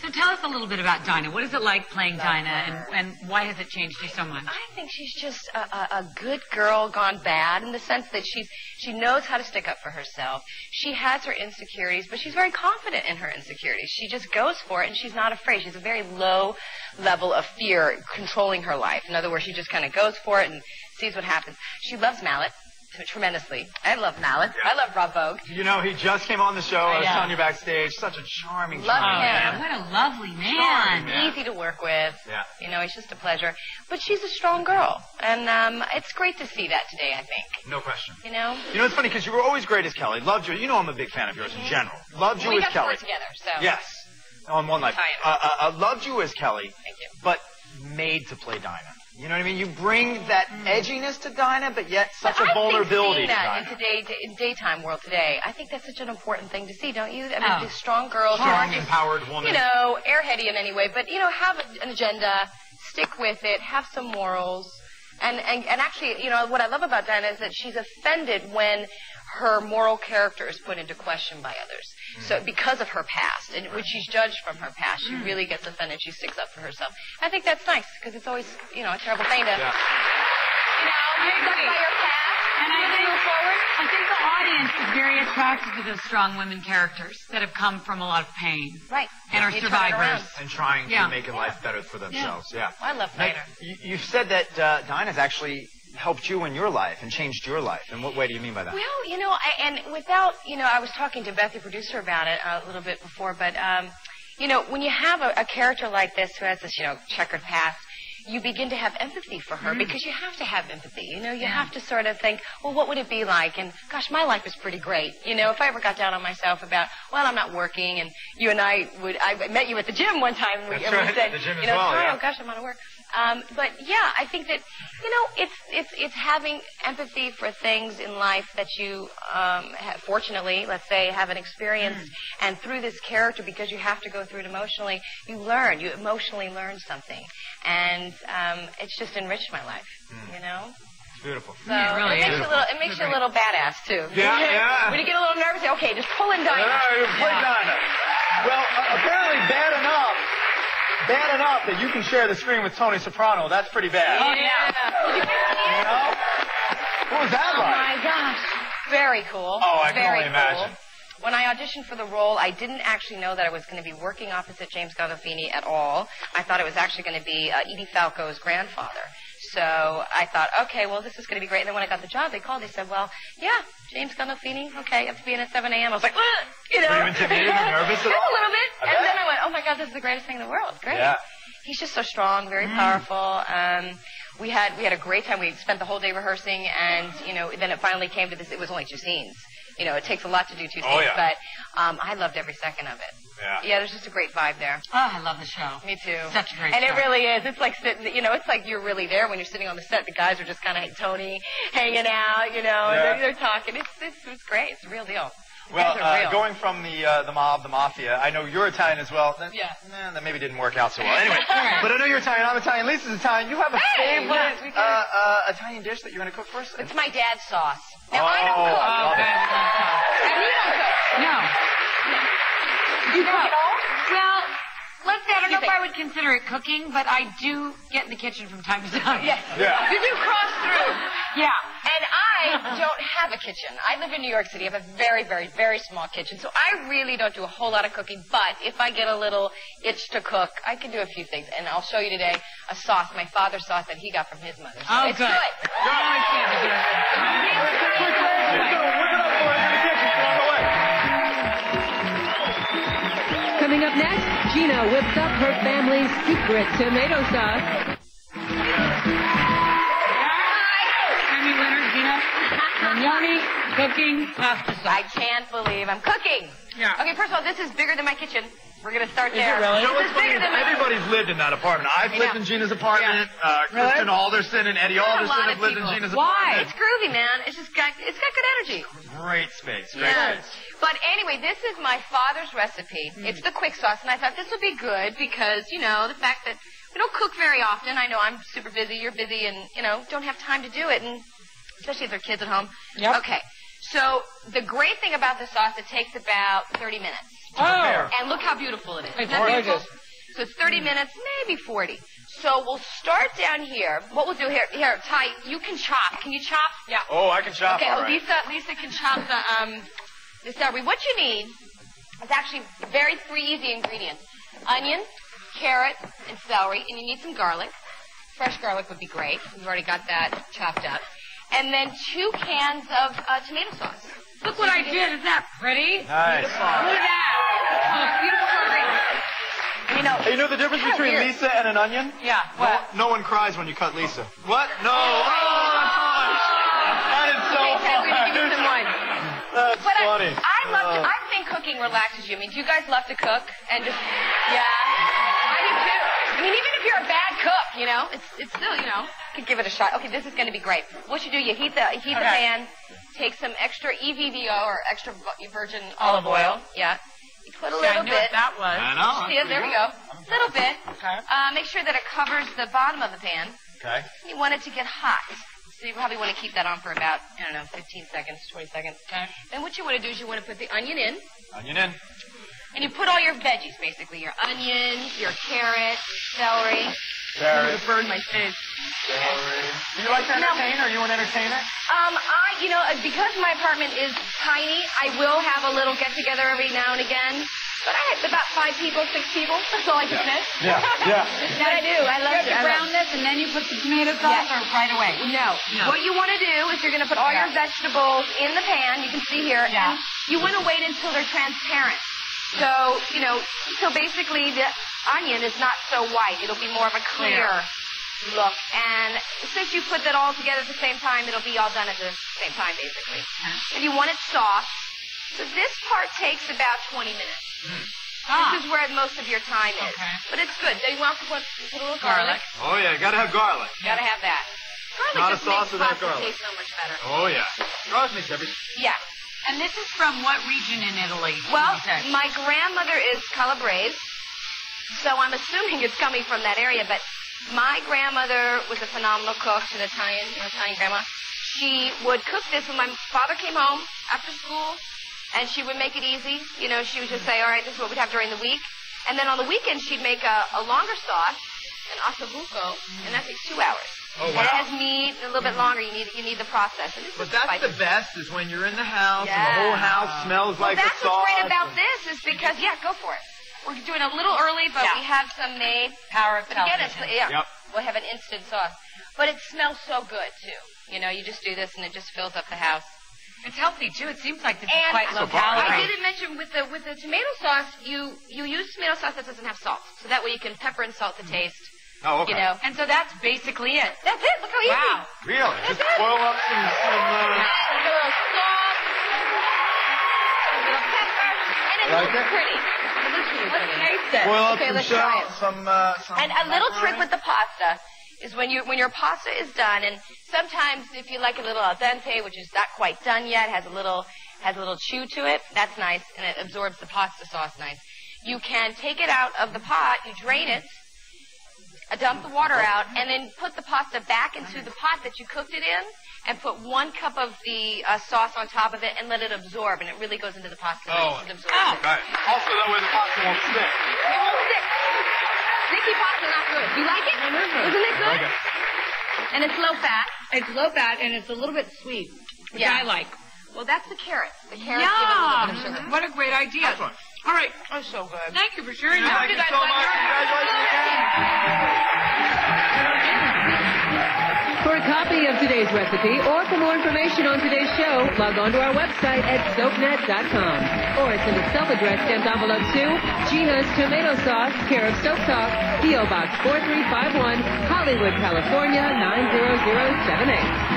So tell us a little bit about Dinah. What is it like playing Dinah, and why has it changed you so much? I think she's just a good girl gone bad in the sense that she knows how to stick up for herself. She has her insecurities, but she's very confident in her insecurities. She just goes for it, and she's not afraid. She's a very low level of fear controlling her life. In other words, she just kind of goes for it and sees what happens. She loves Mallet tremendously. I love Mallet. Yeah. I love Rob Vogue. You know, he just came on the show. I was telling you backstage. Such a charming man. What a lovely man. Easy to work with. Yeah. You know, he's just a pleasure. But she's a strong girl. And it's great to see that today, I think. No question. You know? You know, it's funny because you were always great as Kelly. Loved you. You know I'm a big fan of yours in general. Loved you as Kelly. We got to work together, so. Yes. On One Life. Loved you as Kelly. Thank you. But made to play Dinah. You know what I mean? You bring that edginess to Dinah, but yet such a vulnerability to Dinah. I think in daytime world today, I think that's such an important thing to see, don't you? I mean, these strong girls, strong, empowered woman. You know, airheady in any way, but you know, have an agenda, stick with it, have some morals, and actually, you know, what I love about Dinah is that she's offended when her moral character is put into question by others. So because of her past, and when she's judged from her past, she really gets offended. She sticks up for herself. I think that's nice because it's always, you know, a terrible thing to, you know, stick up by your past. And I think the audience is very attracted to those strong women characters that have come from a lot of pain. Right. And are survivors. And trying to make a life better for themselves. Yeah. I love Dinah. You've said that Dinah's actually helped you in your life and changed your life. In what way do you mean by that? Well, you know, I was talking to Beth, the producer, about it a little bit before, but, you know, when you have a character like this who has this, you know, checkered past, you begin to have empathy for her because you have to have empathy. You know, you have to sort of think, well, what would it be like? And gosh, my life is pretty great. You know, if I ever got down on myself about, well, I'm not working, and you and I met you at the gym one time. And we said, the gym you know, as oh gosh, I'm out of work. But yeah, I think that, you know, it's having empathy for things in life that you, fortunately, let's say, haven't experienced. And through this character, because you have to go through it emotionally, you emotionally learn something. And it's just enriched my life, you know? It's beautiful. So it makes you a little badass, too. Yeah. When you get a little nervous, okay, just pull in Dinah. Play Dinah. Well, apparently bad enough that you can share the screen with Tony Soprano. That's pretty bad. Oh, yeah. You know? What was that like? Oh, my gosh. Very cool. Oh, I can only imagine. When I auditioned for the role, I didn't actually know that I was going to be working opposite James Gandolfini at all. I thought it was actually going to be Edie Falco's grandfather. So I thought, okay, well, this is going to be great. And then when I got the job, they called. They said, well, yeah, James Gandolfini, okay, you have to be in at 7 a.m. I was like, you know. Were you intimidated or nervous at all? A little bit. And then I went, oh, my God, this is the greatest thing in the world. Great. Yeah. He's just so strong, very powerful. We had a great time. We spent the whole day rehearsing, and, you know, then it finally came to this. It was only 2 scenes. You know, it takes a lot to do 2 scenes, but I loved every second of it. Yeah, there's just a great vibe there. Oh, I love the show. Me too. Such a great show. And it really is. It's like sitting, you know, it's like you're really there when you're sitting on the set. The guys are just kind of like Tony, hanging out, you know, and they're talking. It's great. It's a real deal. Well, going from the mob, the mafia, I know you're Italian as well. That maybe didn't work out so well. Anyway, but I know you're Italian, I'm Italian, Lisa's Italian. You have a favorite Italian dish that you're going to cook for us? It's my dad's sauce. Now, I don't cook. And you don't cook. No. You cook at all? Well, let's say, I don't know if I would consider it cooking, but I do get in the kitchen from time to time. Yes. Yeah. You do cross through. Yeah. And I don't have a kitchen. I live in New York City. I have a very, very, very small kitchen. So I really don't do a whole lot of cooking. But if I get a little itch to cook, I can do a few things. And I'll show you today a sauce, my father's sauce that he got from his mother. So it's good. Coming up next, Gina whips up her family's secret tomato sauce. Emmy winner, Gina Tognoni, cooking pasta sauce. I can't believe I'm cooking. Yeah. Okay, first of all, this is bigger than my kitchen. We're going to start there. Is it really? You know what's funny? Everybody's lived in that apartment. I've lived in Gina's apartment. Kristen Alderson and Eddie Alderson have lived in Gina's apartment. It's groovy, man. It's got good energy. Great space. Great space. But anyway, this is my father's recipe. It's the quick sauce, and I thought this would be good because, you know, the fact that we don't cook very often. I know I'm super busy, you're busy, and, you know, don't have time to do it, and especially if there are kids at home. Yep. Okay. So the great thing about the sauce, it takes about 30 minutes. prepare. And look how beautiful it is. It's Isn't that beautiful? gorgeous. So it's 30 minutes, maybe 40. So we'll start down here. What we'll do here, Ty, you can chop. Can you chop? Yeah. Oh, I can chop. Okay, all right. Lisa can chop the celery. What you need is actually three easy ingredients. Onion, carrot, and celery, and you need some garlic. Fresh garlic would be great. We've already got that chopped up. And then 2 cans of tomato sauce. Look what I did. Isn't that pretty? Nice. Look at that. Oh, beautiful ingredients. You know, Hey, you know the difference between weird. Lisa and an onion? Yeah. What? No one cries when you cut Lisa. What? No. Oh, that's harsh. That is so Okay, we're gonna give you some wine. That's But funny. I think cooking relaxes you. I mean, do you guys love to cook? And just, yeah. I do too. I mean, even if you're a bad cook, you know, it's still, you know, you could give it a shot. Okay, this is going to be great. What you do, you heat the pan, take some extra EVVO or extra virgin olive oil. Yeah. You put a little I knew bit. what that was. I know. See it? There we go. A little bit. Okay. Make sure that it covers the bottom of the pan. Okay. You want it to get hot. So you probably want to keep that on for about, 15 seconds, 20 seconds. Okay. Then what you want to do is you want to put the onion in. Onion in. And you put all your veggies, basically. Your onion, your carrot, celery. Carrot. Burn my face. Celery. Do you like to entertain? Are you an entertainer? Because my apartment is tiny, I will have a little get-together every now and again. But I have about 5 people, 6 people. That's all I can fit. Yeah. Yeah. That I do. I love it. You brown this and then you put the tomato sauce or right away? No. What you want to do is you're going to put all your vegetables in the pan. You can see here. Yeah. And you want to wait until they're transparent. So, so basically the onion is not so white. It'll be more of a clear look. And since you put that all together at the same time, it'll be all done at the same time, basically. And you want it soft. So this part takes about 20 minutes. This is where most of your time is. Okay. But it's good. You want to put a little garlic. Oh, yeah. You got to have garlic. Gotta have that. Garlic Not a just sauce makes without pasta garlic. taste so much better. Oh, yeah. Garlic makes everything. Yeah. And this is from what region in Italy? Well, you said? my grandmother is Calabrese, so I'm assuming it's coming from that area. But my grandmother was a phenomenal cook, an Italian grandma. She would cook this when my father came home after school, and she would make it easy. She would just say, all right, this is what we'd have during the week. And then on the weekend, she'd make a longer sauce, an ossobuco, and that takes 2 hours. Oh, wow. And it has meat, a little bit longer. You need the process. And this But is that's spicy. the best is when you're in the house and the Yeah. whole house smells like That's the sauce. what's great about this is because, go for it. We're doing a little early, but we have some made. Power of But again, television. Yep. we'll have an instant sauce. But it smells so good, too. You just do this and it just fills up the house. It's healthy too. It seems like this is And quite low So far, calorie. I didn't mention with the tomato sauce, you use tomato sauce that doesn't have salt. So that way you can pepper and salt the taste. Oh, okay. And so that's basically it. That's it. Look how easy. Wow. Really? That's Just it. boil up some A little salt, a little pepper, and it Like looks it? pretty. It looks really pretty. Taste it. boil up Okay, some let's try it. some And a little trick macaroni. with the pasta is when your pasta is done, and sometimes if you like a little al dente, which is not quite done yet, has a little chew to it, that's nice, and it absorbs the pasta sauce nice. You can take it out of the pot, you drain it, dump the water out, and then put the pasta back into the pot that you cooked it in, and put 1 cup of the sauce on top of it, and let it absorb, and it really goes into the pasta. Oh. It absorbs it. Right. Also, that way the pasta won't stick. It won't stick. Sticky pasta not good. You like it? Isn't it good? Okay. And it's low fat. It's low fat and it's a little bit sweet, which Yeah. I like. Well, that's the carrots. The carrots give it a little bit of sugar. What a great idea. Excellent. All right. Oh, so good. Thank you for sharing Thank that. you so much. Congratulations again. For a copy of today's recipe or for more information on today's show, log on to our website at soapnet.com or send a self-addressed stamped envelope to Gina's Tomato Sauce, care of SoapTalk, P.O. Box 4351, Hollywood, California 90078.